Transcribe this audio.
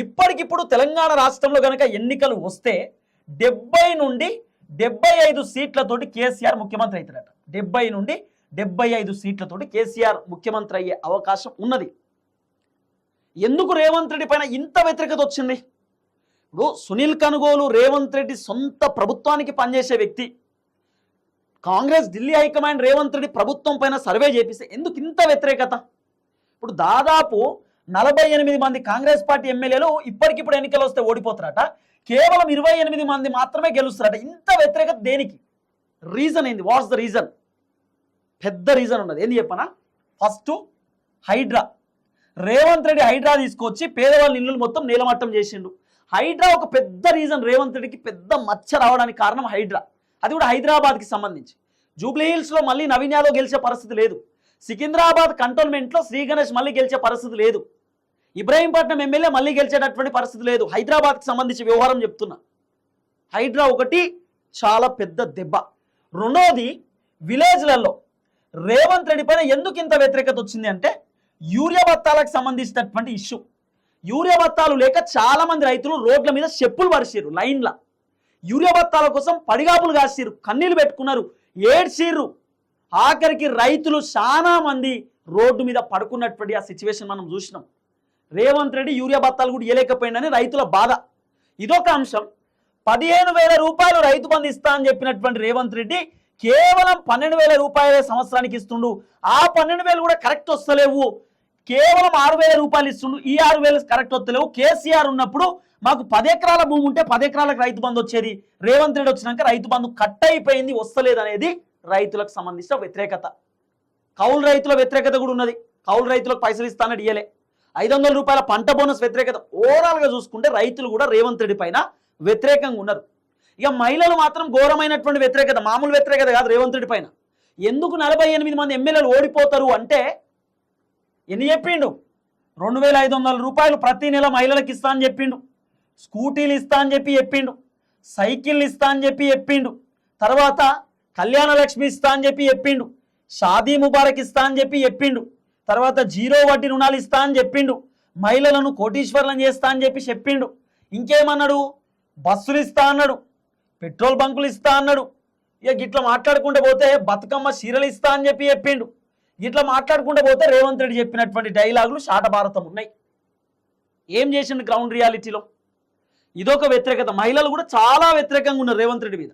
ఇప్పటికిప్పుడు తెలంగాణ రాష్ట్రంలో గనక ఎన్నికలు వస్తే 70 నుండి 75 సీట్లతోటి కేసీఆర్ ముఖ్యమంత్రి అవుతాడట. 70 నుండి 75 సీట్లతోటి కేసీఆర్ ముఖ్యమంత్రి అయ్యే అవకాశం ఉన్నది. ఎందుకు రేవంత్ రెడ్డి పైన ఇంత వ్యతిరేకత వచ్చింది? ఇప్పుడు సునీల్ కనుగోలు రేవంత్ రెడ్డి సొంత ప్రభుత్వానికి పనిచేసే వ్యక్తి. కాంగ్రెస్ ఢిల్లీ హైకమాండ్ రేవంత్ రెడ్డి ప్రభుత్వం పైన సర్వే చేపిస్తే ఎందుకు ఇంత వ్యతిరేకత? ఇప్పుడు దాదాపు 48 మంది కాంగ్రెస్ పార్టీ ఎమ్మెల్యేలు ఇప్పటికిప్పుడు ఎన్నికలు వస్తే ఓడిపోతారట. కేవలం 28 మంది మాత్రమే గెలుస్తారట. ఇంత వ్యతిరేకత దేనికి? రీజన్ ఏంది? What's the reason? పెద్ద రీజన్ ఉన్నది. ఏంది చెప్పనా? ఫస్ట్ హైడ్రా. రేవంత్ రెడ్డి హైడ్రా తీసుకొచ్చి పేదవాళ్ళ ఇల్లు మొత్తం నీలమట్టం చేసిండు. హైడ్రా ఒక పెద్ద రీజన్. రేవంత్ రెడ్డికి పెద్ద మచ్చ రావడానికి కారణం హైడ్రా. అది కూడా హైదరాబాద్కి సంబంధించి. జూబ్లీ హిల్స్లో మళ్ళీ నవీన్ యాదవ్ గెలిచే పరిస్థితి లేదు. సికింద్రాబాద్ కంటోన్మెంట్లో శ్రీ గణేష్ మళ్ళీ గెలిచే పరిస్థితి లేదు. ఇబ్రాహీంపట్నం ఎమ్మెల్యే మళ్ళీ గెలిచేటటువంటి పరిస్థితి లేదు. హైదరాబాద్కి సంబంధించి వ్యవహారం చెప్తున్నా. హైడ్రా ఒకటి చాలా పెద్ద దెబ్బ. రెండోది విలేజ్లలో రేవంత్ రెడ్డి పైన ఎందుకు ఇంత వ్యతిరేకత వచ్చింది అంటే యూరియా బత్తాలకు సంబంధించినటువంటి ఇష్యూ. యూరియా బత్తాలు లేక చాలా మంది రైతులు రోడ్ల మీద చెప్పులు పరిచిర్రు. లైన్ల యూరియా బత్తాల కోసం పడిగాపులు కాసిర్రు, కన్నీళ్లు పెట్టుకున్నారు, ఏడ్చిర్రు. ఆఖరికి రైతులు చాలా మంది రోడ్డు మీద పడుకున్నటువంటి ఆ సిచ్యువేషన్ మనం చూసినాం. రేవంత్ రెడ్డి యూరియా బత్తాలు కూడా ఇవ్వలేకపోయిందని రైతుల బాధ. ఇదొక అంశం. 15,000 రూపాయలు రైతు బంధు ఇస్తా అని చెప్పినటువంటి రేవంత్ రెడ్డి కేవలం 12,000 రూపాయలే సంవత్సరానికి ఇస్తుండు. ఆ 12,000 కూడా కరెక్ట్ వస్తలేవు. కేవలం 6,000 రూపాయలు ఇస్తుండు. ఈ 6,000 కరెక్ట్ వస్తలేవు. కేసీఆర్ ఉన్నప్పుడు మాకు 10 ఎకరాల భూమి ఉంటే 10 ఎకరాలకు రైతు బంధు వచ్చేది. రేవంత్ రెడ్డి వచ్చినాక రైతు బంధు కట్ అయిపోయింది, వస్తలేదు అనేది రైతులకు సంబంధించిన వ్యతిరేకత. కౌలు రైతుల వ్యతిరేకత కూడా ఉన్నది. కౌలు రైతులకు పైసలు ఇస్తానని ఇయ్యలే. 500 రూపాయల పంట బోనస్ వ్యతిరేకత. ఓవరాల్గా చూసుకుంటే రైతులు కూడా రేవంత్ రెడ్డి పైన వ్యతిరేకంగా ఉన్నారు. ఇక మహిళలు మాత్రం ఘోరమైనటువంటి వ్యతిరేకత, మామూలు వ్యతిరేకత కాదు రేవంత్ రెడ్డి పైన. ఎందుకు 48 మంది ఎమ్మెల్యేలు ఓడిపోతారు అంటే ఎన్ని చెప్పిండు? 2,500 రూపాయలు ప్రతి నెల మహిళలకు ఇస్తా అని చెప్పిండు. స్కూటీలు ఇస్తా అని చెప్పిండు. సైకిళ్ళు ఇస్తా అని చెప్పిండు. తర్వాత కళ్యాణ లక్ష్మి ఇస్తా అని చెప్పిండు. షాదీ ముబారక్ ఇస్తా అని చెప్పిండు. తర్వాత 0 వడ్డీ రుణాలు ఇస్తా అని చెప్పిండు. మహిళలను కోటీశ్వర్లను చేస్తా అని చెప్పిండు. ఇంకేమన్నాడు? బస్సులు ఇస్తా అన్నాడు, పెట్రోల్ బంకులు ఇస్తా అన్నాడు. ఇక గిట్లా మాట్లాడుకుంటూ పోతే బతుకమ్మ చీరలు ఇస్తా అని చెప్పిండు. ఇట్లా మాట్లాడుకుంటూ పోతే రేవంత్ రెడ్డి చెప్పినటువంటి డైలాగులు శాట భారతం ఉన్నాయి. ఏం చేసిండు గ్రౌండ్ రియాలిటీలో? ఇదొక వ్యతిరేకత. మహిళలు కూడా చాలా వ్యతిరేకంగా ఉన్నారు రేవంత్ రెడ్డి మీద.